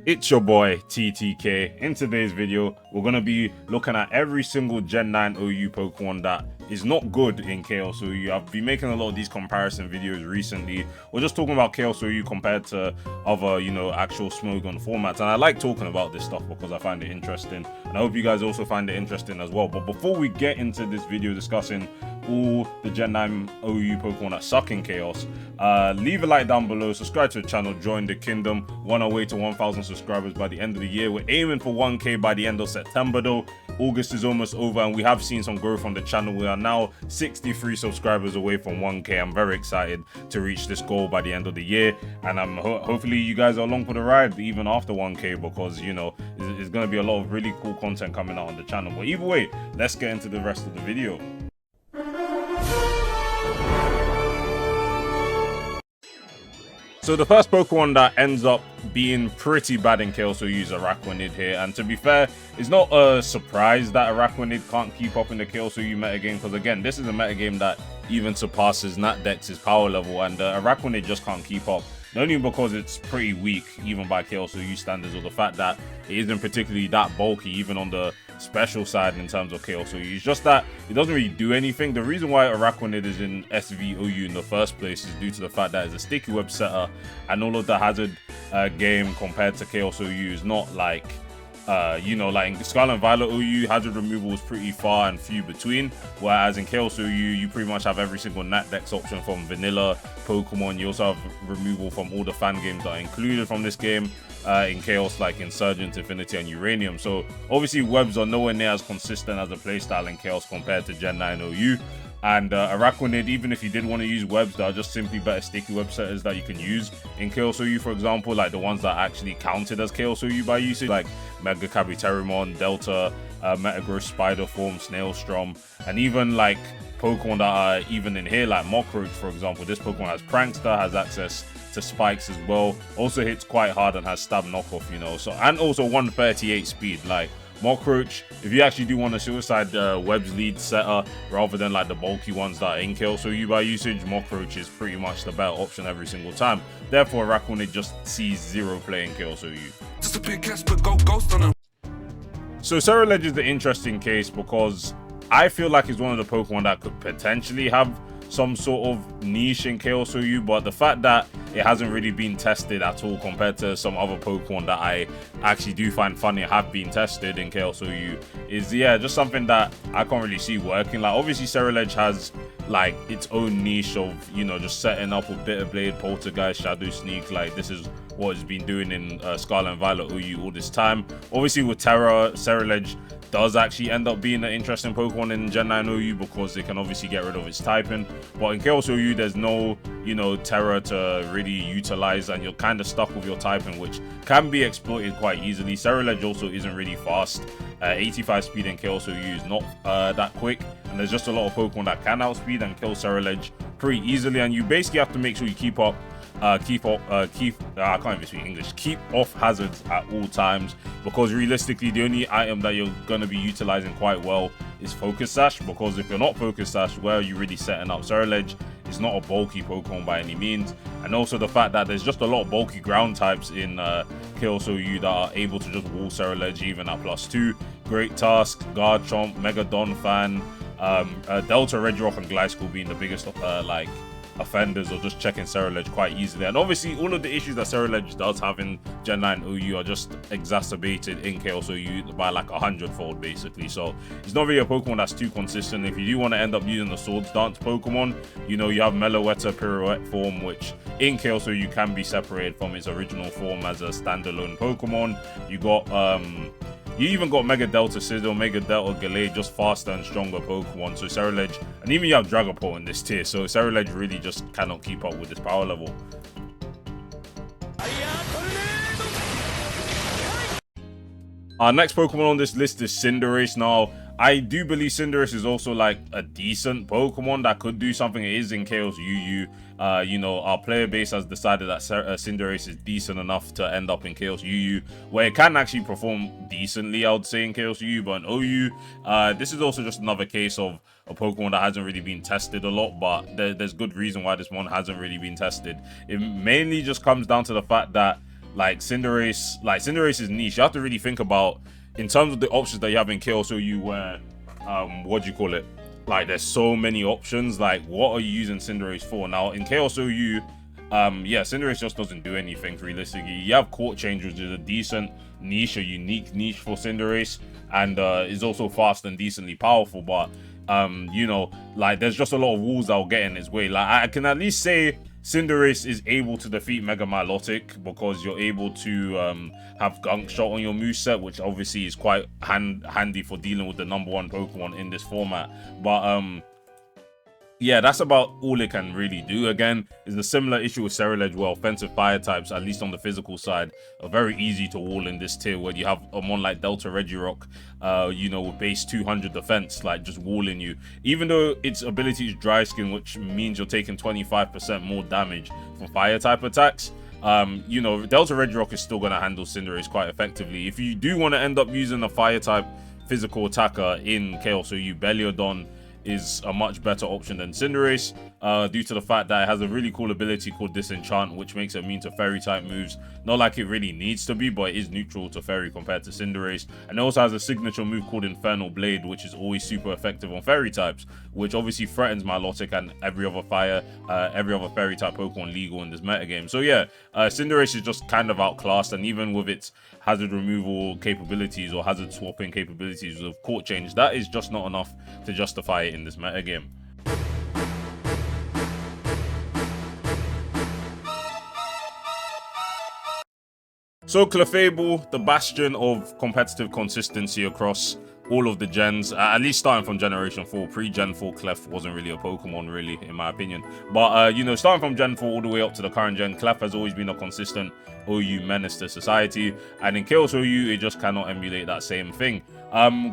It's your boy TTK. In today's video, we're going to be looking at every single Gen 9 OU Pokemon that is not good in Chaos OU. I've been making a lot of these comparison videos recently. We're just talking about Chaos OU compared to other, actual Smogon formats. And I like talking about this stuff because I find it interesting. And I hope you guys also find it interesting as well. But before we get into this video discussing all the Gen 9 OU Pokemon that suck in Chaos, leave a like down below, subscribe to the channel, join the kingdom. We're on our way to 1,000 subscribers by the end of the year. We're aiming for 1K by the end of September though. August is almost over and we have seen some growth on the channel. We are now 63 subscribers away from 1K. I'm very excited to reach this goal by the end of the year, and hopefully you guys are along for the ride even after 1K, because it's going to be a lot of really cool content coming out on the channel. But either way, let's get into the rest of the video. So the first Pokemon that ends up being pretty bad in Chaos OU is Araquanid here, and to be fair, it's not a surprise that Araquanid can't keep up in the Chaos OU metagame, because again, this is a metagame that even surpasses Natdex's power level, and Araquanid just can't keep up. Not only because it's pretty weak, even by Chaos OU standards, or the fact that it isn't particularly that bulky, even on the special side in terms of Chaos OU. It's just that it doesn't really do anything. The reason why Araquanid is in SVOU in the first place is due to the fact that it's a sticky web setter, and all of the hazard game compared to Chaos OU is not like like in Scarlet and Violet OU, hazard removal is pretty far and few between, whereas in Chaos OU, you pretty much have every single Natdex option from vanilla Pokemon. You also have removal from all the fan games that are included from this game in Chaos, like Insurgent, Infinity, and Uranium. So obviously webs are nowhere near as consistent as a playstyle in Chaos compared to Gen 9 OU. And Araquanid, even if you did want to use webs, that are just simply better sticky web setters that you can use in Chaos OU, for example, like the ones that actually counted as Chaos OU by usage, like Mega Kabuterimon, Delta, Metagross Spider Form, Snailstrom, and even like Pokemon that are even in here, like Mockroach, for example. This Pokemon has Prankster, has access to spikes as well, also hits quite hard and has stab knockoff, so, and also 138 speed. Like Mockroach, if you actually do want a suicide webs lead setter rather than like the bulky ones that are in Chaos OU by usage, Mockroach is pretty much the better option every single time. Therefore, Araquanid just sees zero play in Chaos OU. Just a big guess, but go ghost on him. So Ceruledge is the interesting case because I feel like it's one of the Pokemon that could potentially have some sort of niche in Chaos OU, but the fact that it hasn't really been tested at all compared to some other Pokemon that I actually do find funny have been tested in Chaos OU is, yeah, just something that I can't really see working. Like, obviously Ceruledge has like its own niche of, just setting up with Bitterblade, Poltergeist, Shadow Sneak. Like, this is what it's been doing in Scarlet and Violet OU all this time. Obviously with Terra, Ceruledge does actually end up being an interesting Pokemon in Gen 9 OU because they can obviously get rid of its typing. But in Chaos OU, there's no, Terra to really utilize, and you're kind of stuck with your typing, which can be exploited quite easily. Ceruledge also isn't really fast. 85 speed in Chaos OU is not that quick, and there's just a lot of Pokemon that can outspeed and kill Ceruledge pretty easily, and you basically have to make sure you keep up. I can't even speak English. Keep off hazards at all times, because realistically the only item that you're going to be utilizing quite well is Focus Sash, because if you're not Focus Sash, where are you really setting up? Ceruledge is not a bulky Pokemon by any means, and also the fact that there's just a lot of bulky ground types in Chaos OU that are able to just wall Ceruledge even at +2. Great Task, Garchomp, Mega Donphan, Delta, Regirock, and Gliscor being the biggest offenders, or just checking Ceruledge quite easily. And obviously all of the issues that Ceruledge does have in Gen 9 OU are just exacerbated in Chaos OU by like 100-fold basically. So it's not really a Pokemon that's too consistent. If you do want to end up using the Swords Dance Pokemon, you have Meloetta Pirouette form, which in Chaos OU can be separated from its original form as a standalone Pokemon. You even got Mega Delta Sizzle, Mega Delta Gallade, just faster and stronger Pokemon. So Ceruledge, and even you have Dragapult in this tier, so Ceruledge really just cannot keep up with this power level. Our next Pokemon on this list is Cinderace. Now, I do believe Cinderace is also like a decent Pokemon that could do something. It is in Chaos UU. Our player base has decided that Cinderace is decent enough to end up in Chaos UU, where it can actually perform decently, I would say, in Chaos UU. But in OU, this is also just another case of a Pokemon that hasn't really been tested a lot, but there's good reason why this one hasn't really been tested. It mainly just comes down to the fact that like Cinderace is niche. You have to really think about, in terms of the options that you have in Chaos OU, where what do you call it? Like, there's so many options. Like, what are you using Cinderace for? Now, in Chaos OU, yeah, Cinderace just doesn't do anything realistically. You have Court Change, which is a decent niche, a unique niche for Cinderace, and is also fast and decently powerful. But you know, like, there's just a lot of walls that will get in its way. Like, I can at least say Cinderace is able to defeat Mega Milotic because you're able to have Gunk Shot on your moveset, which obviously is quite handy for dealing with the #1 Pokemon in this format. But yeah, that's about all it can really do. Again, is a similar issue with Ceruledge, where offensive fire types, at least on the physical side, are very easy to wall in this tier, where you have a mon like Delta Regirock, you know, with base 200 defense, like, just walling you. Even though its ability is Dry Skin, which means you're taking 25% more damage from fire type attacks, you know, Delta Regirock is still going to handle Cinderace quite effectively. If you do want to end up using a fire type physical attacker in Chaos OU, Beliodon is a much better option than Cinderace, due to the fact that it has a really cool ability called Disenchant, which makes it immune to fairy type moves. Not like it really needs to be, but it is neutral to fairy compared to Cinderace. And it also has a signature move called Infernal Blade, which is always super effective on fairy types, which obviously threatens Milotic and every other fairy type Pokemon legal in this metagame. So yeah, Cinderace is just kind of outclassed, and even with its hazard removal capabilities or hazard swapping capabilities with Court Change, that is just not enough to justify it in this metagame. So Clefable, the bastion of competitive consistency across all of the gens, at least starting from Generation 4. Pre-Gen 4, Clef wasn't really a Pokemon, really, in my opinion. But, you know, starting from Gen 4 all the way up to the current gen, Clef has always been a consistent OU menace to society. And in Chaos OU, it just cannot emulate that same thing.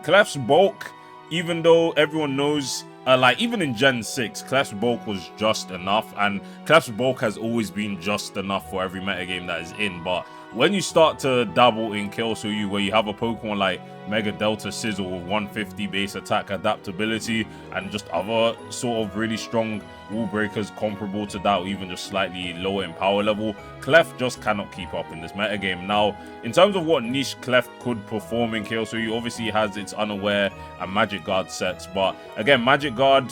Clef's bulk, even though everyone knows, like, even in Gen 6, Clef's bulk was just enough. And Clef's bulk has always been just enough for every metagame that is in. But when you start to dabble in Chaos OU, where you have a Pokemon like Mega Delta Sizzle with 150 base attack adaptability and just other sort of really strong wall breakers comparable to that, or even just slightly lower in power level, Clef just cannot keep up in this metagame. Now, in terms of what niche Clef could perform in Chaos OU, obviously it has its Unaware and Magic Guard sets, but again, Magic Guard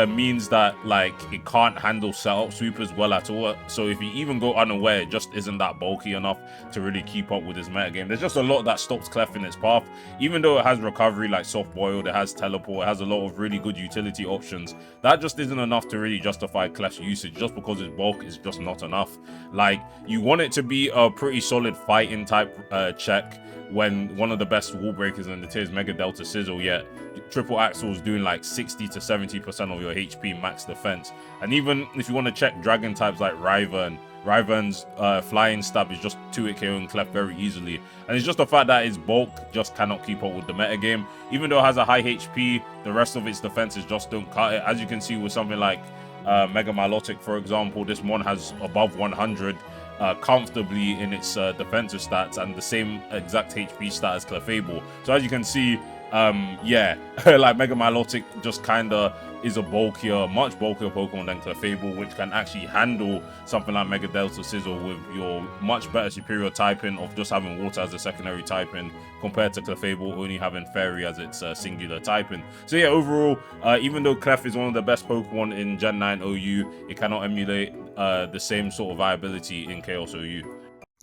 means that, like, it can't handle setup sweep as well at all. So if you even go Unaware, it just isn't that bulky enough to really keep up with this metagame. There's just a lot that stops Clef in its path. Even though it has recovery like Soft Boiled, it has Teleport, it has a lot of really good utility options, that just isn't enough to really justify Clef's usage, just because its bulk is just not enough. Like, you want it to be a pretty solid fighting type check when one of the best wall breakers in the tier is Mega Delta Sizzle, yet Triple Axle is doing like 60 to 70% of your HP max defense. And even if you want to check dragon types like Ryvern's flying stab is just 2-hit KOing Clef very easily. And it's just the fact that its bulk just cannot keep up with the metagame. Even though it has a high HP, the rest of its defenses just don't cut it. As you can see with something like Mega Milotic, for example, this one has above 100 comfortably in its defensive stats, and the same exact HP stat as Clefable. So as you can see, yeah, like Mega Milotic just kind of is a much bulkier Pokemon than Clefable, which can actually handle something like Mega Delta Sizzle with your much better superior typing of just having Water as a secondary typing, compared to Clefable only having Fairy as its singular typing. So yeah, overall, even though Clef is one of the best Pokemon in Gen 9 OU, it cannot emulate the same sort of viability in Chaos OU.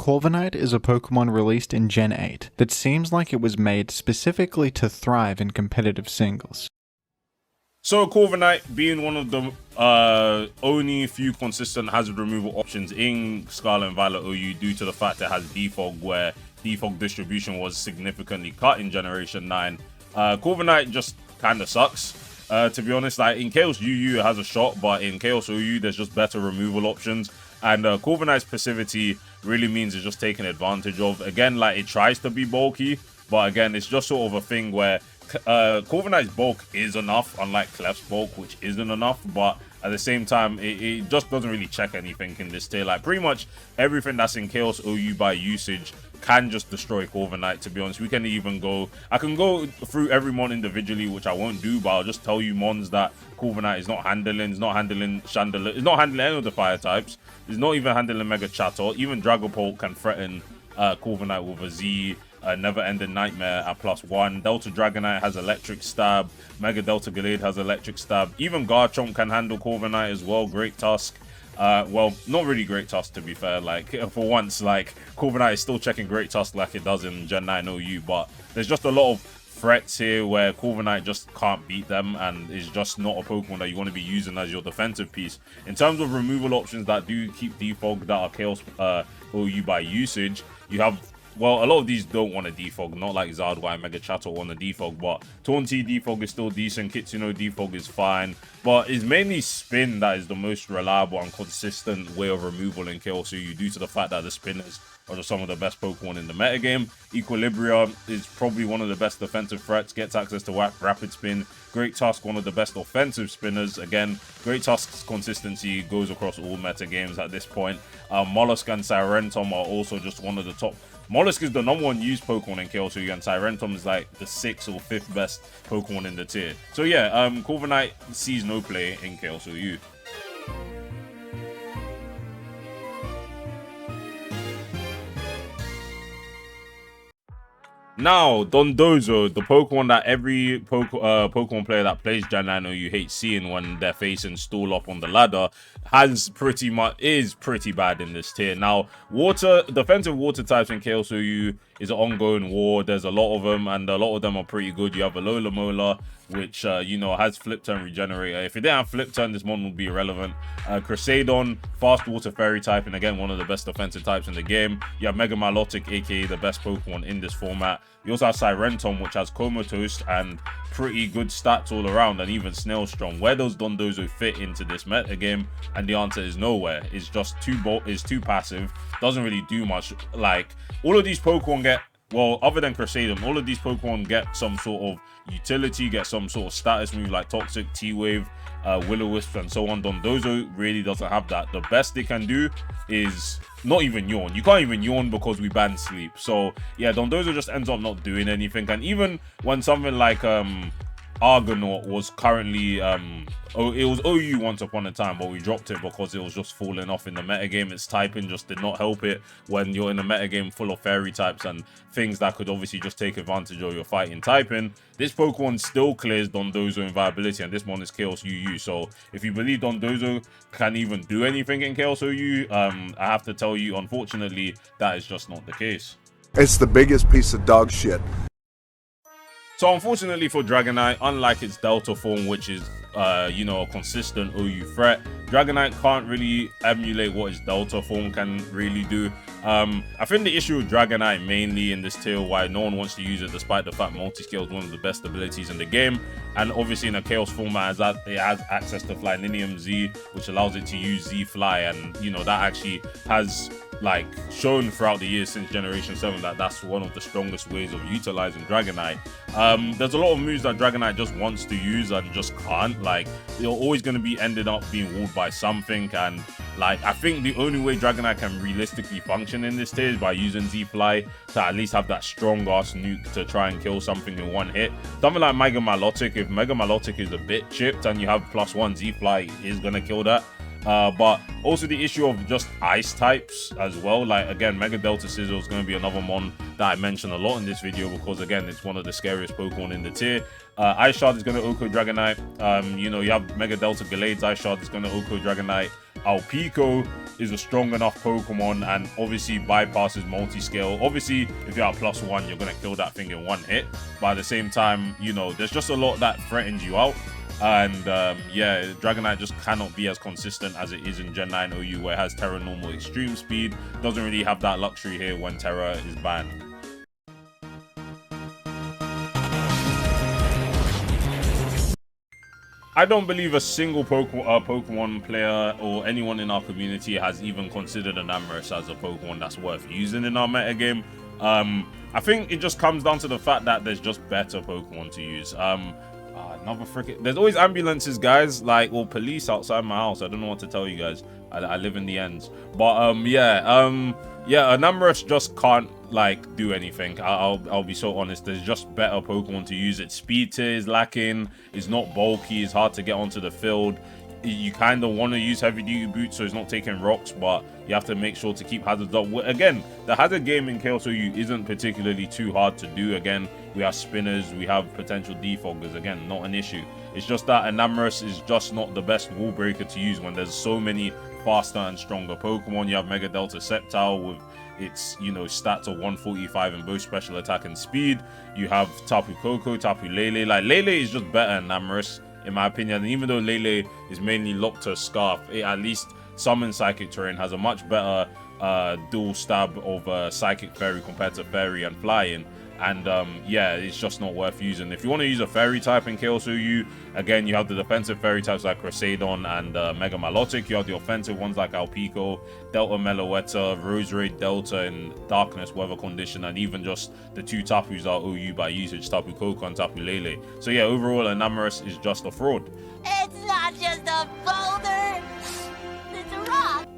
Corviknight is a Pokemon released in Gen 8 that seems like it was made specifically to thrive in competitive singles. So Corviknight, being one of the only few consistent hazard removal options in Scarlet and Violet OU, due to the fact it has Defog, where Defog distribution was significantly cut in Generation 9, Corviknight just kind of sucks. To be honest, like in Chaos UU it has a shot, but in Chaos OU there's just better removal options. And Corviknight's passivity really means it's just taken advantage of. Again, like, it tries to be bulky, but again, it's just sort of a thing where Corviknight's bulk is enough, unlike Clef's bulk, which isn't enough, but at the same time, it just doesn't really check anything in this tier. Like, pretty much everything that's in Chaos OU by usage can just destroy Corviknight, to be honest. We can even go... I can go through every mon individually, which I won't do, but I'll just tell you mons that Corviknight is not handling. It's not handling Chandelier. It's not handling any of the fire types. It's not even handling Mega Chatter. Even Dragapult can threaten Corviknight with a Z. Never-ending Nightmare at +1. Delta Dragonite has Electric Stab. Mega Delta Gallade has Electric Stab. Even Garchomp can handle Corviknight as well. Great Tusk. Well, not really Great Tusk, to be fair. Like, for once, like, Corviknight is still checking Great Tusk like it does in Gen 9 OU, but there's just a lot of threats here where Corviknight just can't beat them, and is just not a Pokemon that you want to be using as your defensive piece. In terms of removal options that do keep Defog, that are Chaos OU by usage, you have... Well, a lot of these don't want to defog, not like Zardwire and Mega Chatter want to defog, but Taunty defog is still decent, Kitsuno defog is fine, but it's mainly Spin that is the most reliable and consistent way of removal in Chaos OU due to the fact that the Spinners are just some of the best Pokemon in the metagame. Equilibria is probably one of the best defensive threats, gets access to Rapid Spin. Great Tusk, one of the best offensive spinners. Again, Great Tusk's consistency goes across all metagames at this point. Mollusk and Sirentom are also just one of the top... Mollusk is the #1 used Pokemon in Chaos OU, and Sirentom is like the 6th or 5th best Pokemon in the tier. So yeah, Corviknight sees no play in Chaos OU. Now, Dondozo, the Pokemon that every Pokemon player that plays Gen 9 OU hates seeing when they're facing Stall up on the ladder, is pretty bad in this tier. Now, defensive water types in Chaos OU is an ongoing war. There's a lot of them, and a lot of them are pretty good. You have a Alola Mola, which, you know, has Flip Turn Regenerator. If it didn't have Flip Turn, this one would be irrelevant. Crusadon, fast water fairy type, and again, one of the best defensive types in the game. You have Mega Milotic, aka the best Pokemon in this format. You also have Sirentom, which has Comatose and pretty good stats all around, and even Snail Strong. Where does Dondozo fit into this meta game? And the answer is nowhere. It's just too passive. Doesn't really do much. Like, all of these Pokemon get, well, other than Crusadon, all of these Pokemon get some sort of utility, get some sort of status move like Toxic, T-Wave, Will-O-Wisp, and so on. Dondozo really doesn't have that. The best they can do is not even yawn. You can't even yawn because we banned sleep. So yeah, Dondozo just ends up not doing anything. And even when something like Argonaut was currently it was OU once upon a time, but we dropped it because it was just falling off in the metagame. Its typing just did not help it when you're in a metagame full of fairy types and things that could obviously just take advantage of your fighting typing. This Pokemon still clears Dondozo in viability, and this one is Chaos UU. So if you believe Dondozo can even do anything in Chaos OU, I have to tell you, unfortunately, that is just not the case. It's the biggest piece of dog shit. So unfortunately for Dragonite, unlike its Delta form, which is, you know, a consistent OU threat, Dragonite can't really emulate what its Delta form can really do. I think the issue with Dragonite mainly in this tier, why no one wants to use it despite the fact Multiscale is one of the best abilities in the game, and obviously in a Chaos format, it has access to Flyninium Z, which allows it to use Z-Fly, and you know, that actually has like shown throughout the years since Generation 7 that that's one of the strongest ways of utilizing Dragonite. There's a lot of moves that Dragonite just wants to use and just can't. Like, they're always going to be ended up being walled by something, and like, I think the only way Dragonite can realistically function in this tier is by using Z-Fly to at least have that strong ass nuke to try and kill something in one hit. Something like Mega Milotic, if Mega Milotic is a bit chipped and you have +1 Z-Fly, is going to kill that. But also the issue of just ice types as well. Like, again, Mega Delta Scizor is going to be another mon that I mention a lot in this video because, again, it's one of the scariest Pokemon in the tier. Ice Shard is going to Oko Dragonite. You know, you have Mega Delta Galade's Ice Shard is going to Oko Dragonite. Alpico is a strong enough Pokemon and obviously bypasses multi-scale. Obviously, if you're at +1, you're going to kill that thing in one hit. But at the same time, you know, there's just a lot that threatens you out. And yeah, Dragonite just cannot be as consistent as it is in Gen 9 OU, where it has Terra Normal Extreme Speed. Doesn't really have that luxury here when Terra is banned. I don't believe a single Pokemon player or anyone in our community has even considered Enamorus as a Pokemon that's worth using in our metagame. I think it just comes down to the fact that there's just better Pokemon to use. Another freaking... There's always ambulances, guys, like, or police outside my house. I don't know what to tell you guys. I live in the ends. But yeah, Enamorus just can't like do anything. I'll be so honest. There's just better Pokemon to use. Its speed tier is lacking. It's not bulky. It's hard to get onto the field. You kind of want to use heavy duty boots so it's not taking rocks, but you have to make sure to keep hazards up. Again, the hazard game in Chaos OU isn't particularly too hard to do. Again, we have spinners, we have potential defoggers. Again, not an issue. It's just that Enamorus is just not the best wall breaker to use when there's so many faster and stronger Pokemon. You have Mega Delta Sceptile with its, you know, stats of 145 in both special attack and speed. You have Tapu Koko, Tapu Lele. Like, Lele is just better than Enamorus, in my opinion. And even though Lele is mainly locked to Scarf, it at least summon Psychic Terrain, has a much better dual stab over Psychic Fairy compared to Fairy and Flying. And yeah, it's just not worth using. If you want to use a Fairy type in Chaos OU, again, you have the defensive Fairy types like Crusadon and Mega Milotic. You have the offensive ones like Alpico, Delta Meloetta, Roserade Delta in Darkness, Weather Condition, and even just the two Tapus are OU by usage, Tapu Koko and Tapu Lele. So yeah, overall, Enamorus is just a fraud. It's not just a boulder, it's a rock.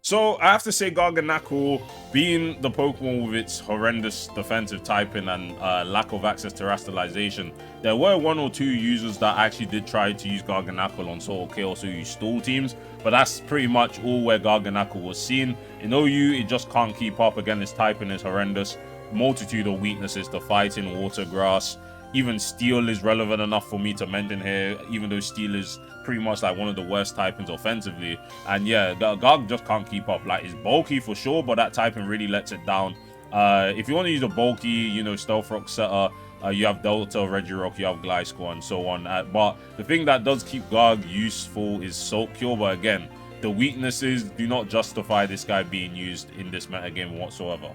So I have to say, Garganacl, being the Pokemon with its horrendous defensive typing and lack of access to Terastallization, there were one or two users that actually did try to use Garganacl on sort of Chaos OU stall teams, but that's pretty much all where Garganacl was seen. In OU, it just can't keep up. Again, its typing is horrendous. Multitude of weaknesses to fighting, water, grass. Even Steel is relevant enough for me to mention here, even though Steel is pretty much like one of the worst typings offensively. And yeah, Garg just can't keep up. Like, it's bulky for sure, but that typing really lets it down. If you want to use a bulky, you know, Stealth Rock setter, you have Delta, Regirock, you have Gliscor, and so on. But the thing that does keep Garg useful is Salt Cure. But again, the weaknesses do not justify this guy being used in this metagame whatsoever.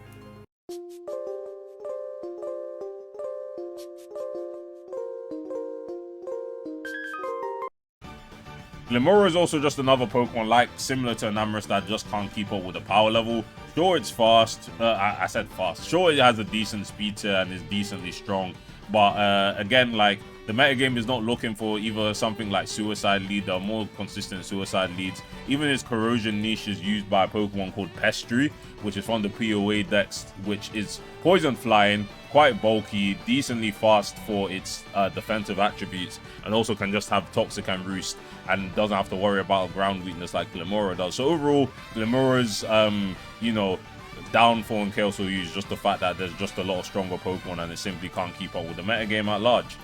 Glimmora is also just another Pokemon like similar to Enamorus that just can't keep up with the power level. Sure, it's fast. I said fast. Sure, it has a decent speed tier and is decently strong. But again, like, the metagame is not looking for either something like Suicide Lead or more consistent Suicide Leads. Even its Corrosion niche is used by a Pokemon called Pestry, which is from the POA Dex, which is Poison Flying, quite bulky, decently fast for its defensive attributes, and also can just have Toxic and Roost, and doesn't have to worry about a ground weakness like Glimmora does. So overall, Glimmora's, you know, downfall in Chaos OU is just the fact that there's just a lot of stronger Pokemon and it simply can't keep up with the metagame at large.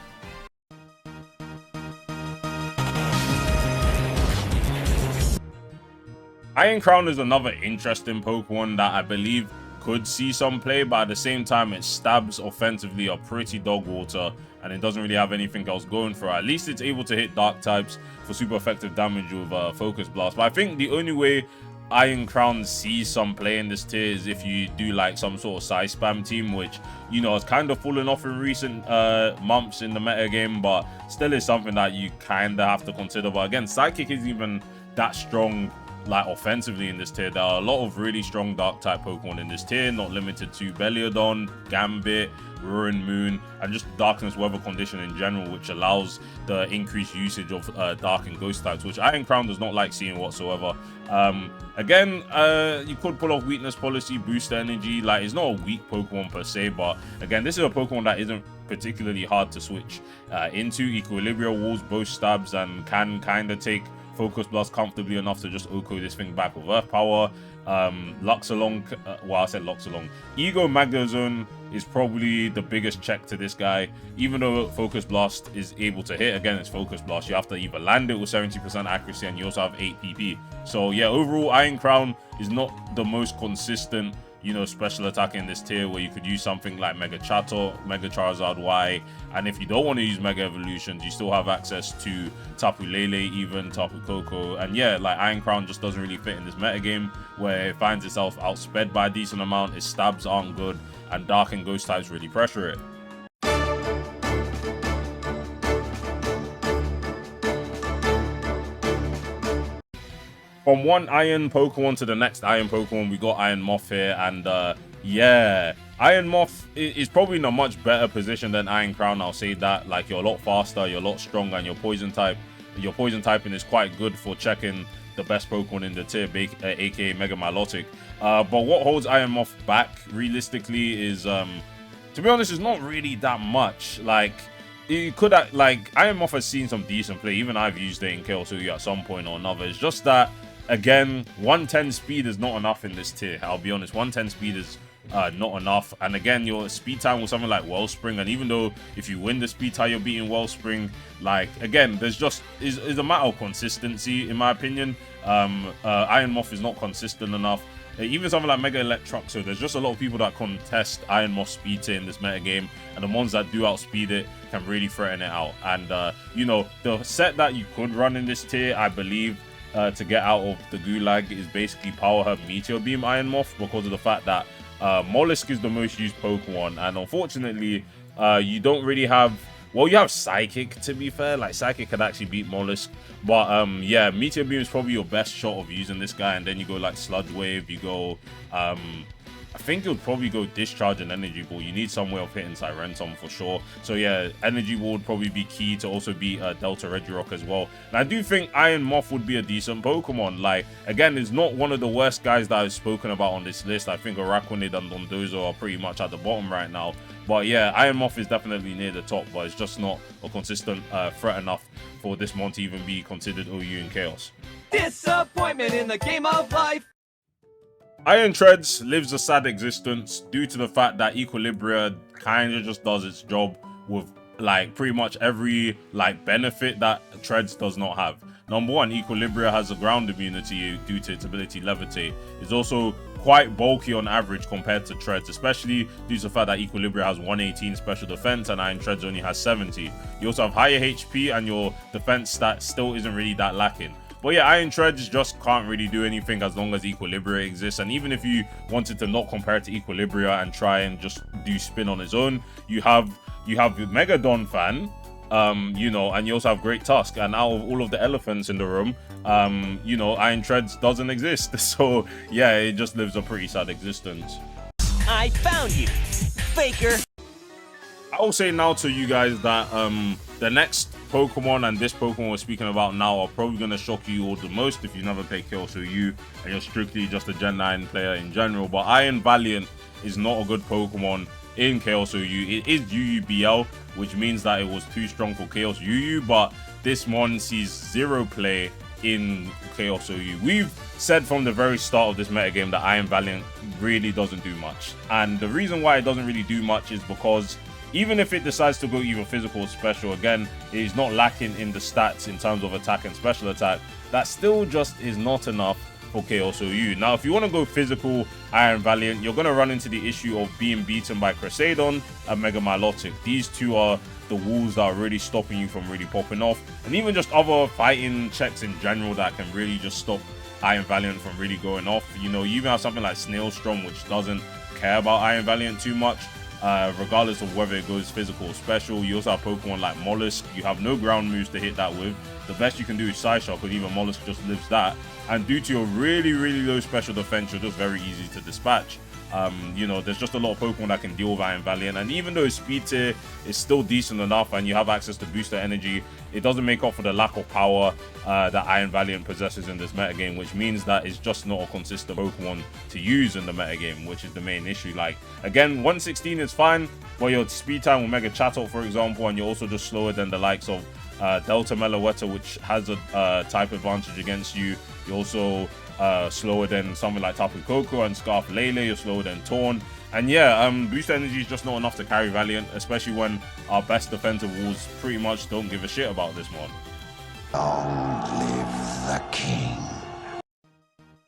Iron Crown is another interesting Pokemon that I believe could see some play, but at the same time, its stabs offensively are pretty dog water and it doesn't really have anything else going for it. At least it's able to hit dark types for super effective damage with Focus Blast. But I think the only way Iron Crown sees some play in this tier is if you do like some sort of size spam team, which, you know, has kind of fallen off in recent months in the metagame, but still is something that you kind of have to consider. But again, Psychic isn't even that strong, like, offensively in this tier. There are a lot of really strong dark type Pokemon in this tier, not limited to Beliodon, Gambit, Ruin Moon, and just Darkness Weather Condition in general, which allows the increased usage of Dark and Ghost types, which Iron Crown does not like seeing whatsoever. Again, you could pull off Weakness Policy, Boost Energy. Like, it's not a weak Pokemon per se, but again, this is a Pokemon that isn't particularly hard to switch into. Equilibria Walls both stabs and can kind of take Focus Blast comfortably enough to just Oko this thing back with Earth Power. Luxalong, well, I said Luxalong. Ego Magnezone is probably the biggest check to this guy. Even though Focus Blast is able to hit, again, it's Focus Blast. You have to either land it with 70% accuracy and you also have 8 PP. So yeah, overall, Iron Crown is not the most consistent, you know, special attack in this tier, where you could use something like Mega Chatot, Mega Charizard Y, and if you don't want to use Mega Evolutions, you still have access to Tapu Lele, even Tapu Koko. And yeah, like, Iron Crown just doesn't really fit in this metagame, where it finds itself outsped by a decent amount, its stabs aren't good, and Dark and Ghost types really pressure it. From one Iron Pokemon to the next Iron Pokemon, we got Iron Moth here, and yeah, Iron Moth is probably in a much better position than Iron Crown, I'll say that. Like, you're a lot faster, you're a lot stronger, and your poison typing is quite good for checking the best Pokemon in the tier, aka Mega Milotic. But what holds Iron Moth back realistically is, to be honest, it's not really that much. Like, it could have, like, Iron Moth has seen some decent play. Even I've used it in Chaos Oogie at some point or another. It's just that, again, 110 speed is not enough in this tier. I'll be honest, 110 speed is not enough. And again, your speed time with something like Wellspring, and even though if you win the speed tie, you're beating Wellspring, like, again, there's just is a matter of consistency, in my opinion. Iron Moth is not consistent enough. Even something like Mega Electrox, so there's just a lot of people that contest Iron Moth speed tier in this metagame, and the ones that do outspeed it can really threaten it out. And you know, the set that you could run in this tier, I believe, to get out of the Gulag is basically Power Herb Meteor Beam Iron Moth, because of the fact that Mollusk is the most used Pokemon, and unfortunately, you don't really have. Well, you have Psychic, to be fair. Like, Psychic could actually beat Mollusk. But, yeah, Meteor Beam is probably your best shot of using this guy. And then you go, like, Sludge Wave. You go, I think you would probably go Discharge and Energy Ball. You need some way of hitting Sirentum for sure. So, yeah, Energy Ball would probably be key to also beat Delta Regirock as well. And I do think Iron Moth would be a decent Pokemon. Like, again, it's not one of the worst guys that I've spoken about on this list. I think Araquanid and Dondozo are pretty much at the bottom right now. But yeah, Iron Moth is definitely near the top, but it's just not a consistent threat enough for this mon to even be considered OU in Chaos. Disappointment in the game of life. Iron Treads lives a sad existence due to the fact that Equilibria kind of just does its job with, like, pretty much every, like, benefit that Treads does not have. Number one, Equilibria has a ground immunity due to its ability Levitate. It's also quite bulky on average compared to Treads, especially due to the fact that Equilibria has 118 special defense and Iron Treads only has 70. You also have higher HP, and your defense stat still isn't really that lacking. But yeah, Iron Treads just can't really do anything as long as Equilibria exists. And even if you wanted to not compare it to Equilibria and try and just do spin on its own, you have Megadon Fan, you know, and you also have Great Tusk. And out of all of the elephants in the room, you know, Iron Treads doesn't exist. So yeah, it just lives a pretty sad existence. I found you, faker. I will say now to you guys that the next Pokemon and this Pokemon we're speaking about now are probably going to shock you all the most if you've never played Chaos OU and you're strictly just a Gen 9 player in general. But Iron Valiant is not a good Pokemon in Chaos OU. It is UUBL, which means that it was too strong for Chaos UU, but this mon sees zero play in Chaos OU. We've said from the very start of this metagame that Iron Valiant really doesn't do much. And the reason why it doesn't really do much is because even if it decides to go either physical or special, again, it is not lacking in the stats in terms of attack and special attack. That still just is not enough for Chaos OU. Now, if you want to go physical Iron Valiant, you're going to run into the issue of being beaten by Crasadon and Mega Milotic. These two are the walls that are really stopping you from really popping off. And even just other fighting checks in general that can really just stop Iron Valiant from really going off. You know, you even have something like Snailstrom, which doesn't care about Iron Valiant too much. Regardless of whether it goes physical or special. You also have Pokemon like Mollusk. You have no ground moves to hit that with. The best you can do is Psyshock, but even Mollusk just lives that. And due to your really, really low special defense, you're just very easy to dispatch. You know, there's just a lot of Pokemon that can deal with Iron Valiant, and even though its speed tier is still decent enough and you have access to booster energy, it doesn't make up for the lack of power that Iron Valiant possesses in this metagame, which means that it's just not a consistent Pokemon to use in the metagame, which is the main issue. Like, again, 116 is fine, but your speed time will Mega Chatot, for example, and you're also just slower than the likes of Delta Meloetta, which has a type advantage against you. You're also slower than something like Tapu Koko and Scarf Lele. You're slower than Torn. And yeah, boost energy is just not enough to carry Valiant, especially when our best defensive walls pretty much don't give a shit about this mon. Long live the king.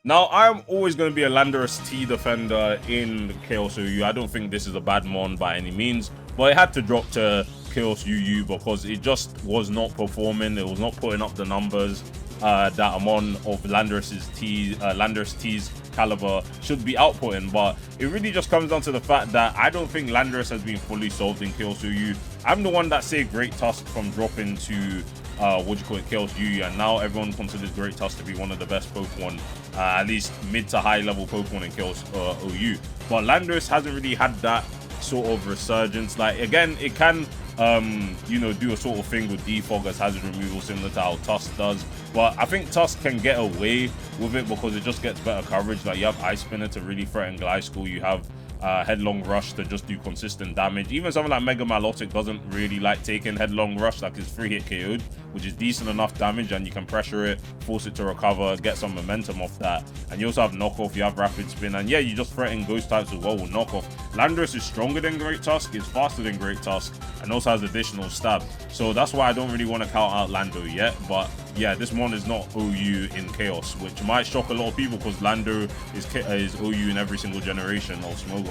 Now, I'm always going to be a Landorus-T defender in Chaos OU. I don't think this is a bad mon by any means, but it had to drop to Chaos UU because it just was not performing. It was not putting up the numbers that a mon of Landorus-T's caliber should be outputting. But it really just comes down to the fact that I don't think Landorus has been fully solved in Chaos OU. I'm the one that saved Great Tusk from dropping to Chaos UU, and now everyone considers Great Tusk to be one of the best Pokemon, at least mid to high level Pokemon in Chaos OU. But Landorus hasn't really had that sort of resurgence. Like, again, it can you know, do a sort of thing with defog as hazard removal, similar to how Tusk does. But I think Tusk can get away with it because it just gets better coverage. Like, you have Ice Spinner to really threaten Gliscor, you have Headlong Rush to just do consistent damage. Even something like Mega Milotic doesn't really like taking Headlong Rush, like it's 3-hit KO'd, which is decent enough damage, and you can pressure it, force it to recover, get some momentum off that. And you also have Knockoff, you have Rapid Spin, and yeah, you just threaten Ghost types as well with Knockoff. Landorus is stronger than Great Tusk, is faster than Great Tusk, and also has additional stab. So that's why I don't really want to count out Lando yet, but yeah, this one is not OU in Chaos, which might shock a lot of people because Lando is OU in every single generation of Smogon.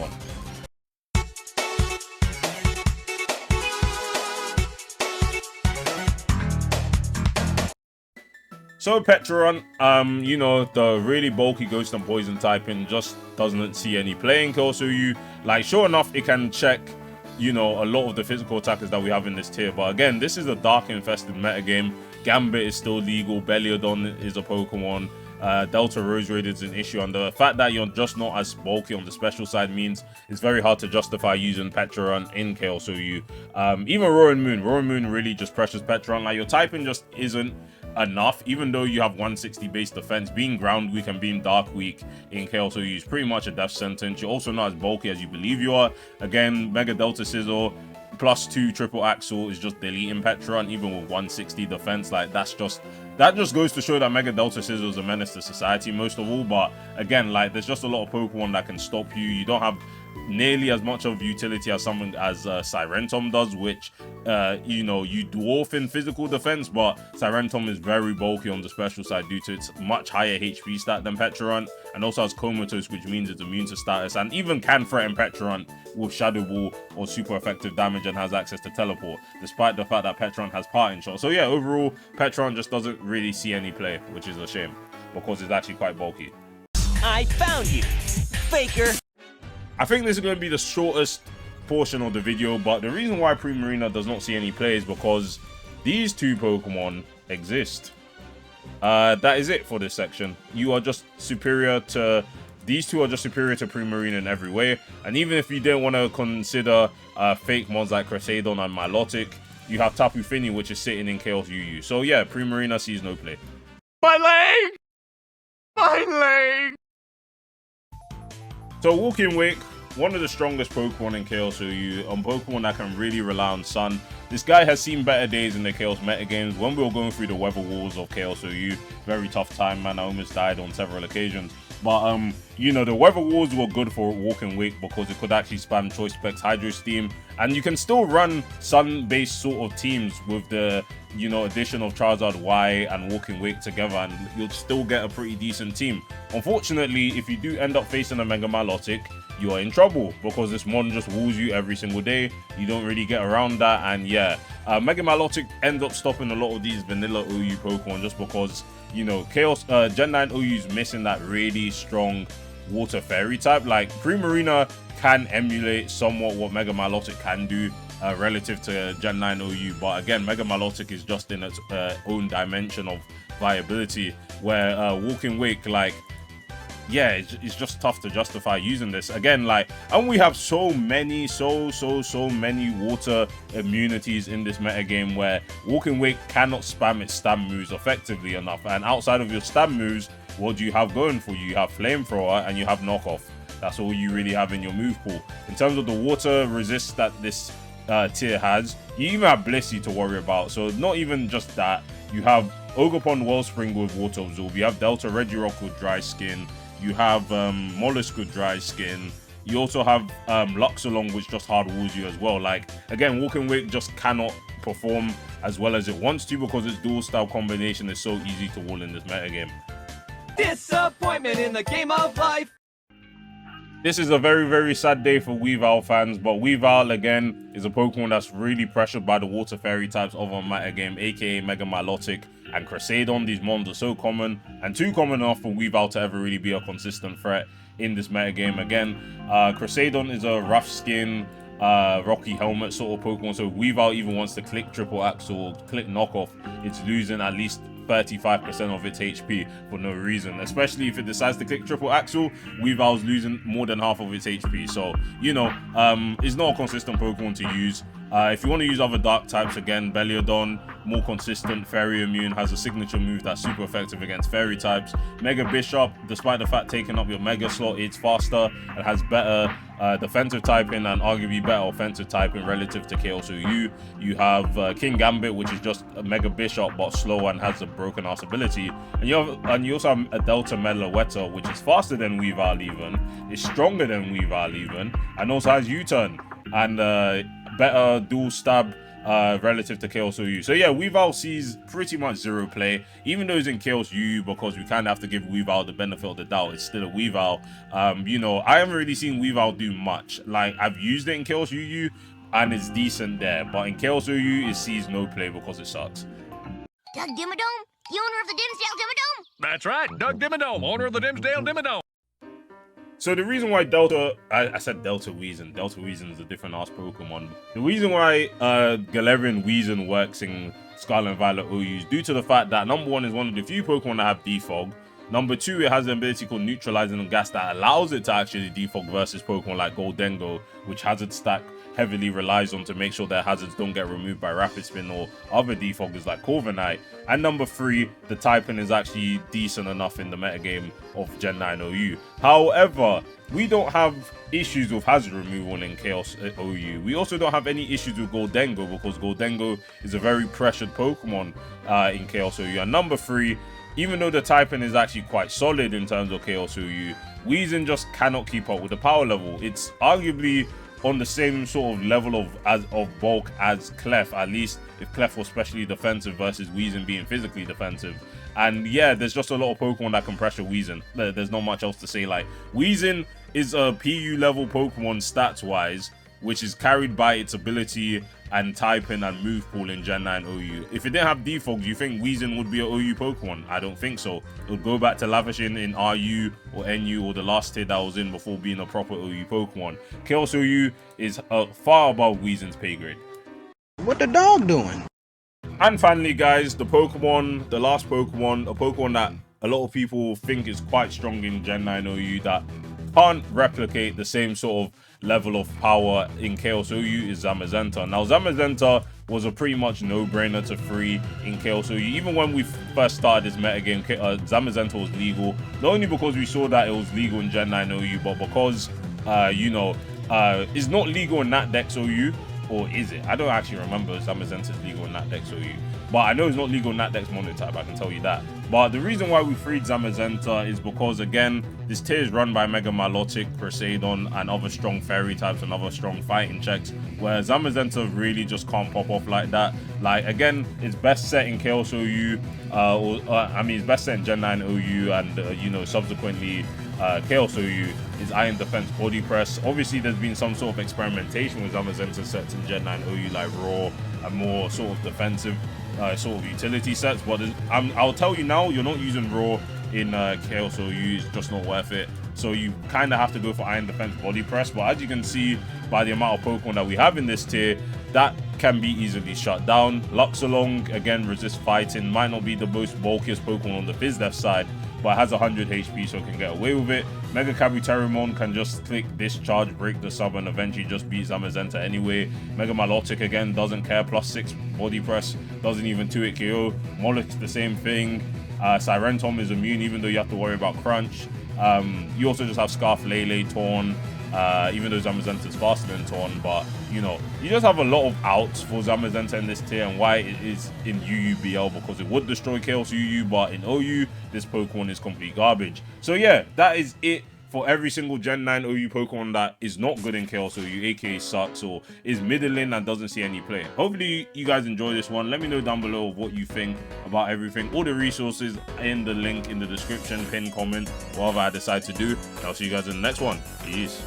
So Pecharunt, you know, the really bulky Ghost and Poison typing just doesn't see any play in Chaos OU. Like, sure enough, it can check, you know, a lot of the physical attackers that we have in this tier. But again, this is a dark infested metagame. Gambit is still legal. Beliodon is a Pokemon. Delta Rose Raid is an issue, and the fact that you're just not as bulky on the special side means it's very hard to justify using Pecharunt in Chaos OU. Even Roaring Moon really just pressures Pecharunt. Like, your typing just isn't enough, even though you have 160 base defense. Being ground weak and being dark weak in Chaos OU is pretty much a death sentence. You're also not as bulky as you believe you are. Again, Mega Delta Scizor +2 triple axle is just deleting Pecharunt even with 160 defense. Like, that just goes to show that Mega Delta Scizor is a menace to society most of all. But again, like, there's just a lot of Pokemon that can stop you. You don't have nearly as much of utility as something as Sirentom does, which you know, you dwarf in physical defense, but Sirentom is very bulky on the special side due to its much higher HP stat than Pecharunt, and also has Comatose, which means it's immune to status, and even can threaten Pecharunt with Shadow Ball or super effective damage, and has access to Teleport, despite the fact that Pecharunt has Parting Shot. So yeah, overall, Pecharunt just doesn't really see any play, which is a shame, because it's actually quite bulky. I found you, Faker! I think this is going to be the shortest portion of the video, but the reason why Primarina does not see any play is because these two Pokemon exist. That is it for this section. You are just superior to... These two are just superior to Primarina in every way, and even if you didn't want to consider fake mods like Crasadon and Milotic, you have Tapu Fini, which is sitting in Chaos UU. So yeah, Primarina sees no play. My leg! My leg! So Walking Wake, one of the strongest Pokemon in Chaos OU, a Pokemon that can really rely on Sun. This guy has seen better days in the Chaos metagames. When we were going through the weather walls of Chaos OU, very tough time, man. I almost died on several occasions. But, you know, the weather walls were good for Walking Wake because it could actually spam Choice Specs, Hydro Steam, and you can still run Sun-based sort of teams with the, you know, addition of Charizard Y and Walking Wake together, and you'll still get a pretty decent team. Unfortunately, if you do end up facing a Mega Milotic, you are in trouble because this mon just walls you every single day. You don't really get around that, and yeah, Mega Milotic ends up stopping a lot of these vanilla OU Pokemon just because, you know, Chaos Gen 9 OU is missing that really strong Water Fairy type. Like, Primarina can emulate somewhat what Mega Milotic can do relative to Gen 9 OU, but again, Mega Milotic is just in its own dimension of viability, where Walking Wake, like, yeah, it's just tough to justify using this. Again, like, and we have so many water immunities in this metagame where Walking Wake cannot spam its stab moves effectively enough. And outside of your stab moves, what do you have going for you? You have Flamethrower and you have Knockoff. That's all you really have in your move pool. In terms of the water resist that this tier has, you even have Blissey to worry about. So not even just that, you have Ogerpon Wellspring with Water Absorb, you have Delta Regirock with Dry Skin, you have Mollusk with Dry Skin, you also have Luxalong, which just hard walls you as well. Like, again, Walking Wake just cannot perform as well as it wants to because its dual style combination is so easy to wall in this metagame. Disappointment in the game of life! This is a very sad day for Weavile fans, but Weavile, again, is a Pokemon that's really pressured by the Water Fairy types of our metagame, aka Mega Milotic and Crasadon. These mons are so common, and too common enough for Weavile to ever really be a consistent threat in this metagame. Again, Crasadon is a rough skin, Rocky Helmet sort of Pokemon, so if Weavile even wants to click Triple Axle, click Knockoff, it's losing at least 35% of its HP for no reason. Especially if it decides to click Triple Axle, Weavile's losing more than half of its HP. So, you know, it's not a consistent Pokemon to use. If you want to use other dark types, again, Beliodon, more consistent, fairy immune, has a signature move that's super effective against fairy types. Mega Bishop, despite the fact taking up your mega slot, it's faster and has better defensive typing and arguably better offensive typing relative to Chaos OU. You have King Gambit, which is just a Mega Bishop but slow and has a broken ass ability. And you also have a Delta Meloetta, which is faster than Weavile even, is stronger than Weavile even, and also has U-turn and better dual stab relative to Chaos OU. So yeah, Weavile sees pretty much zero play, even though he's in Chaos UU, because we kind of have to give Weavile the benefit of the doubt. It's still a Weavile. You know, I haven't really seen Weavile do much. Like, I've used it in Chaos UU and it's decent there, but in Chaos OU it sees no play because it sucks. Doug Dimmadome, the owner of the Dimsdale Dimmadome. That's right, Doug Dimmadome, owner of the Dimsdale Dimmadome. So the reason why I said Delta Weezing. Delta Weezing is a different ass Pokemon. The reason why Galarian Weezing works in Scarlet and Violet OU is due to the fact that number one is one of the few Pokemon that have defog. Number two, it has an ability called Neutralizing Gas that allows it to actually defog versus Pokemon like Goldengo, which Hazard Stack heavily relies on to make sure their hazards don't get removed by Rapid Spin or other defoggers like Corviknight. And number three, the typing is actually decent enough in the metagame of Gen 9 OU. However, we don't have issues with hazard removal in Chaos OU. We also don't have any issues with Goldengo because Goldengo is a very pressured Pokemon in Chaos OU. And number three, even though the typing is actually quite solid in terms of Chaos OU, Weezing just cannot keep up with the power level. It's arguably on the same sort of level of bulk as Clef, at least if Clef was specially defensive versus Weezing being physically defensive. And yeah, there's just a lot of Pokemon that can pressure Weezing. There's not much else to say. Like, Weezing is a PU level Pokemon stats wise, which is carried by its ability and typing and move pool in Gen 9 OU. If it didn't have defog, do you think Weezing would be an OU Pokemon? I don't think so. It would go back to lavishing in RU or NU or the last tier that was in before being a proper OU Pokemon. Chaos OU is far above Weezing's pay grade. What the dog doing? And finally, guys, the last Pokemon, a Pokemon that a lot of people think is quite strong in Gen 9 OU that can't replicate the same sort of level of power in Chaos OU is Zamazenta. Now, Zamazenta was a pretty much no-brainer to free in Chaos OU. Even when we first started this metagame, Zamazenta was legal. Not only because we saw that it was legal in Gen 9 OU, but because, you know, it's not legal in Natdex OU. Or is it? I don't actually remember if Zamazenta is legal in Natdex OU. But I know it's not legal in Natdex Monotype, I can tell you that. But the reason why we freed Zamazenta is because, again, this tier is run by Mega Milotic, Crusadon, and other strong fairy types and other strong fighting checks, where Zamazenta really just can't pop off like that. Like, again, it's best set in Chaos OU, I mean, it's best set in Gen 9 OU, and, you know, subsequently, Chaos OU is Iron Defense Body Press. Obviously, there's been some sort of experimentation with Zamazenta sets in Gen 9 OU, like Raw and more sort of defensive sort of utility sets, but I'll tell you now, you're not using Raw in Chaos OU, it's just not worth it. So you kind of have to go for Iron Defense Body Press, but as you can see by the amount of Pokemon that we have in this tier, that can be easily shut down. Luxalong, again, resist fighting, might not be the most bulkiest Pokemon on the Fizdef side, but has 100 HP, so it can get away with it. Mega Kabuterimon can just click Discharge, break the sub, and eventually just beat Zamazenta anyway. Mega Milotic, again, doesn't care, +6 body press, doesn't even 2-hit KO. Mollick's the same thing. Sirentom is immune, even though you have to worry about Crunch. You also just have Scarf, Lele, Torn, even though Zamazenta is faster than Torn, but you know, you just have a lot of outs for Zamazenta in this tier, and why it is in UUBL, because it would destroy Chaos UU, but in OU, this Pokemon is complete garbage. So yeah, that is it for every single Gen 9 OU Pokemon that is not good in Chaos OU, aka sucks, or is middling and doesn't see any play. Hopefully you guys enjoy this one. Let me know down below what you think about everything. All the resources in the link in the description, pin comment, whatever I decide to do. I'll see you guys in the next one. Peace.